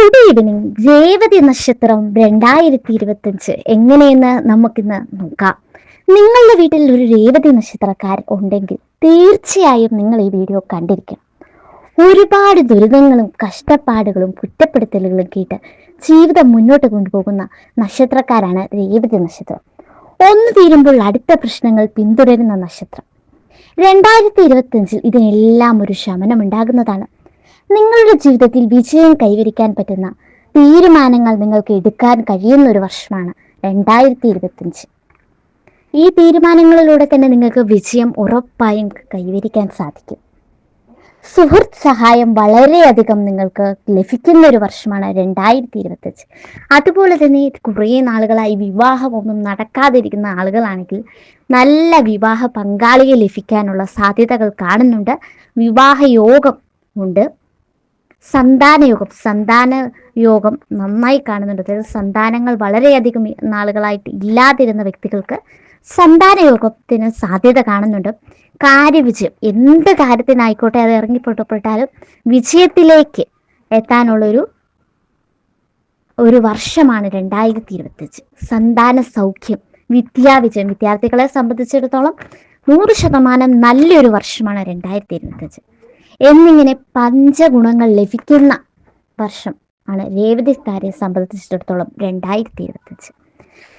Good evening. Revathi നക്ഷത്രം 2025 എങ്ങനെയെന്ന് നമുക്കിന്ന് നോക്കാം. നിങ്ങളുടെ വീട്ടിൽ ഒരു രേവതി നക്ഷത്രക്കാർ ഉണ്ടെങ്കിൽ തീർച്ചയായും നിങ്ങൾ ഈ വീഡിയോ കണ്ടിരിക്കണം. ഒരുപാട് ദുരിതങ്ങളും കഷ്ടപ്പാടുകളും കുറ്റപ്പെടുത്തലുകളും കേട്ട് ജീവിതം മുന്നോട്ട് കൊണ്ടുപോകുന്ന നക്ഷത്രക്കാരാണ് രേവതി നക്ഷത്രം. ഒന്ന് തീരുമ്പോൾ അടുത്ത പ്രശ്നങ്ങൾ പിന്തുടരുന്ന നക്ഷത്രം. 2025 ഇതിനെല്ലാം ഒരു ശമനം ഉണ്ടാകുന്നതാണ്. നിങ്ങളുടെ ജീവിതത്തിൽ വിജയം കൈവരിക്കാൻ പറ്റുന്ന തീരുമാനങ്ങൾ നിങ്ങൾക്ക് എടുക്കാൻ കഴിയുന്ന ഒരു വർഷമാണ് 2025. ഈ തീരുമാനങ്ങളിലൂടെ തന്നെ നിങ്ങൾക്ക് വിജയം ഉറപ്പായും കൈവരിക്കാൻ സാധിക്കും. സുഹൃത്ത് സഹായം വളരെയധികം നിങ്ങൾക്ക് ലഭിക്കുന്ന ഒരു വർഷമാണ് 2025. അതുപോലെ തന്നെ കുറേ നാളുകളായി വിവാഹമൊന്നും നടക്കാതിരിക്കുന്ന ആളുകളാണെങ്കിൽ നല്ല വിവാഹ പങ്കാളിയെ ലഭിക്കാനുള്ള സാധ്യതകൾ കാണുന്നുണ്ട്. വിവാഹ യോഗം ഉണ്ട്. സന്താന യോഗം നന്നായി കാണുന്നുണ്ട്. അതായത് സന്താനങ്ങൾ വളരെയധികം നാളുകളായിട്ട് ഇല്ലാതിരുന്ന വ്യക്തികൾക്ക് സന്താന യോഗത്തിന് സാധ്യത കാണുന്നുണ്ട്. കാര്യവിജയം, എന്ത് കാര്യത്തിനായിക്കോട്ടെ അത് ഇറങ്ങിപ്പെട്ടപ്പെട്ടാലും വിജയത്തിലേക്ക് എത്താനുള്ളൊരു വർഷമാണ് 2025. സന്താന സൗഖ്യം, വിദ്യാവിജയം, വിദ്യാർത്ഥികളെ സംബന്ധിച്ചിടത്തോളം 100% നല്ലൊരു വർഷമാണ് 2025 എന്നിങ്ങനെ പഞ്ചഗുണങ്ങൾ ലഭിക്കുന്ന വർഷം ആണ് രേവതിക്കാരെ സംബന്ധിച്ചിടത്തോളം 2025.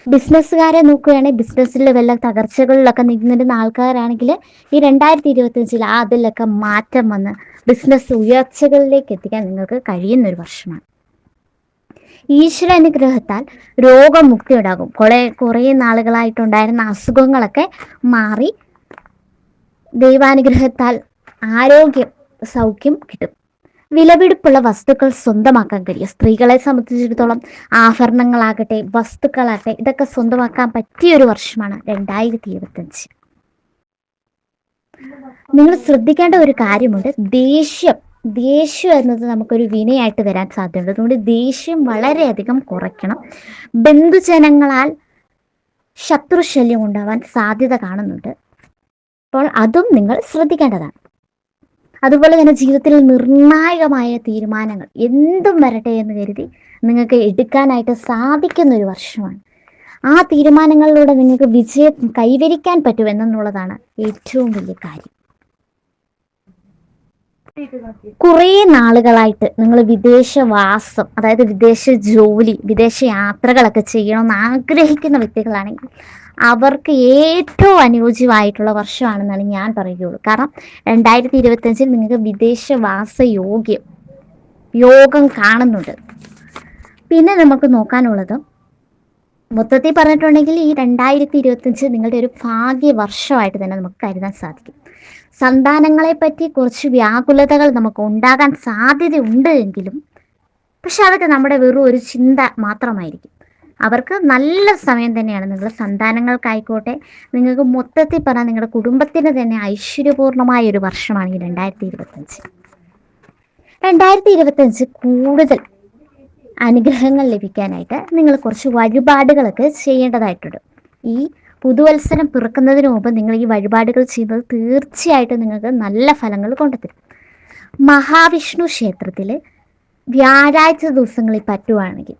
ബിസിനസ്സുകാരെ നോക്കുകയാണെങ്കിൽ ബിസിനസ്സിൽ വല്ല തകർച്ചകളിലൊക്കെ നിന്നിരുന്ന ആൾക്കാരാണെങ്കിൽ ഈ 2025 അതിലൊക്കെ മാറ്റം വന്ന് ബിസിനസ് ഉയർച്ചകളിലേക്ക് എത്തിക്കാൻ നിങ്ങൾക്ക് കഴിയുന്ന ഒരു വർഷമാണ്. ഈശ്വര അനുഗ്രഹത്താൽ രോഗമുക്തി ഉണ്ടാകും. കുറേ നാളുകളായിട്ടുണ്ടായിരുന്ന അസുഖങ്ങളൊക്കെ മാറി ദൈവാനുഗ്രഹത്താൽ ആരോഗ്യം സൗഖ്യം കിട്ടും. വിലപിടിപ്പുള്ള വസ്തുക്കൾ സ്വന്തമാക്കാൻ കഴിയും. സ്ത്രീകളെ സംബന്ധിച്ചിടത്തോളം ആഭരണങ്ങളാകട്ടെ വസ്തുക്കളാകട്ടെ ഇതൊക്കെ സ്വന്തമാക്കാൻ പറ്റിയ ഒരു വർഷമാണ് 2025. നിങ്ങൾ ശ്രദ്ധിക്കേണ്ട ഒരു കാര്യമുണ്ട്. ദേഷ്യം എന്നത് നമുക്കൊരു വിനയായിട്ട് വരാൻ സാധ്യതയുണ്ട്. അതുകൊണ്ട് ദേഷ്യം വളരെയധികം കുറയ്ക്കണം. ബന്ധുജനങ്ങളാൽ ശത്രുശല്യം ഉണ്ടാവാൻ സാധ്യത കാണുന്നുണ്ട്. അപ്പോൾ അതും നിങ്ങൾ ശ്രദ്ധിക്കേണ്ടതാണ്. അതുപോലെ തന്നെ ജീവിതത്തിൽ നിർണായകമായ തീരുമാനങ്ങൾ എന്തും വരട്ടെ എന്ന് കരുതി നിങ്ങൾക്ക് എടുക്കാനായിട്ട് സാധിക്കുന്ന ഒരു വർഷമാണ്. ആ തീരുമാനങ്ങളിലൂടെ നിങ്ങൾക്ക് വിജയം കൈവരിക്കാൻ പറ്റുമെന്നുള്ളതാണ് ഏറ്റവും വലിയ കാര്യം. കുറേ നാളുകളായിട്ട് നിങ്ങൾ വിദേശവാസം, അതായത് വിദേശ ജോലി, വിദേശ യാത്രകളൊക്കെ ചെയ്യണമെന്ന് ആഗ്രഹിക്കുന്ന വ്യക്തികളാണെങ്കിൽ അവർക്ക് ഏറ്റവും അനുയോജ്യമായിട്ടുള്ള വർഷമാണെന്നാണ് ഞാൻ പറയുകയുള്ളൂ. കാരണം 2025 നിങ്ങൾക്ക് വിദേശവാസ യോഗം കാണുന്നുണ്ട്. പിന്നെ നമുക്ക് നോക്കാനുള്ളത് മൊത്തത്തിൽ പറഞ്ഞിട്ടുണ്ടെങ്കിൽ ഈ 2025 നിങ്ങളുടെ ഒരു ഭാഗ്യ വർഷമായിട്ട് തന്നെ നമുക്ക് കരുതാൻ സാധിക്കും. സന്താനങ്ങളെ പറ്റി കുറച്ച് വ്യാകുലതകൾ നമുക്ക് ഉണ്ടാകാൻ സാധ്യതയുണ്ട് എങ്കിലും പക്ഷെ അതൊക്കെ നമ്മുടെ വെറും ഒരു ചിന്ത മാത്രമായിരിക്കും. അവർക്ക് നല്ല സമയം തന്നെയാണ്. നിങ്ങളുടെ സന്താനങ്ങൾക്കായിക്കോട്ടെ, നിങ്ങൾക്ക് മൊത്തത്തിൽ പറഞ്ഞാൽ നിങ്ങളുടെ കുടുംബത്തിന് തന്നെ ഐശ്വര്യപൂർണമായ ഒരു വർഷമാണ് ഈ 2025. 2025 കൂടുതൽ അനുഗ്രഹങ്ങൾ ലഭിക്കാനായിട്ട് നിങ്ങൾ കുറച്ച് വഴിപാടുകളൊക്കെ ചെയ്യേണ്ടതായിട്ടുണ്ട്. ഈ പുതുവത്സരം പിറക്കുന്നതിന് മുമ്പ് നിങ്ങൾ ഈ വഴിപാടുകൾ ചെയ്യുന്നത് തീർച്ചയായിട്ടും നിങ്ങൾക്ക് നല്ല ഫലങ്ങൾ കൊണ്ടുതരും. മഹാവിഷ്ണു ക്ഷേത്രത്തിൽ വ്യാഴാഴ്ച ദിവസങ്ങളിൽ പറ്റുവാണെങ്കിൽ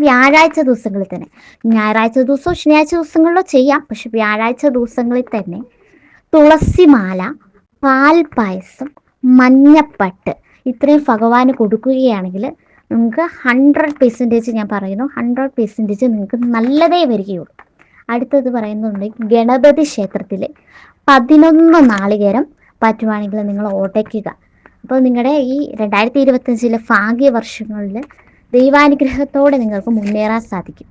വ്യാഴാഴ്ച ദിവസങ്ങളിൽ തന്നെ, ഞായറാഴ്ച ദിവസമോ ശനിയാഴ്ച ദിവസങ്ങളിലോ ചെയ്യാം. പക്ഷെ വ്യാഴാഴ്ച ദിവസങ്ങളിൽ തന്നെ തുളസിമാല, പാൽപ്പായസം, മഞ്ഞപ്പട്ട് ഇത്രയും ഭഗവാന് കൊടുക്കുകയാണെങ്കിൽ നിങ്ങൾക്ക് 100% ഞാൻ പറയുന്നു 100% നിങ്ങൾക്ക് നല്ലതേ വരികയുള്ളൂ. അടുത്തത് പറയുന്നുണ്ടെങ്കിൽ ഗണപതി ക്ഷേത്രത്തിൽ 11 നാളികേരം പറ്റുവാണെങ്കിൽ നിങ്ങൾ ഓടയ്ക്കുക. അപ്പോൾ നിങ്ങളുടെ ഈ 2025 ഭാഗ്യ വർഷങ്ങളിൽ ദൈവാനുഗ്രഹത്തോടെ നിങ്ങൾക്ക് മുന്നേറാൻ സാധിക്കും.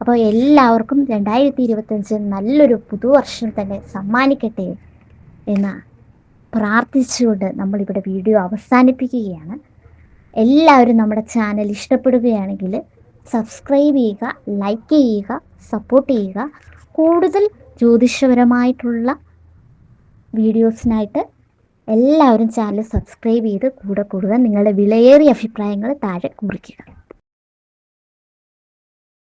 അപ്പോൾ എല്ലാവർക്കും 2025 നല്ലൊരു പുതുവർഷം തന്നെ സമ്മാനിക്കട്ടെ എന്ന് പ്രാർത്ഥിച്ചുകൊണ്ട് നമ്മളിവിടെ വീഡിയോ അവസാനിപ്പിക്കുകയാണ്. എല്ലാവരും നമ്മുടെ ചാനൽ ഇഷ്ടപ്പെടുകയാണെങ്കിൽ സബ്സ്ക്രൈബ് ചെയ്യുക, ലൈക്ക് ചെയ്യുക, സപ്പോർട്ട് ചെയ്യുക. കൂടുതൽ ജ്യോതിഷപരമായിട്ടുള്ള വീഡിയോസിനായിട്ട് എല്ലാവരും ചാനൽ സബ്സ്ക്രൈബ് ചെയ്ത് കൂടെ കൂടുക. നിങ്ങളുടെ വിലയേറിയ അഭിപ്രായങ്ങൾ താഴെ കുറിക്കുക.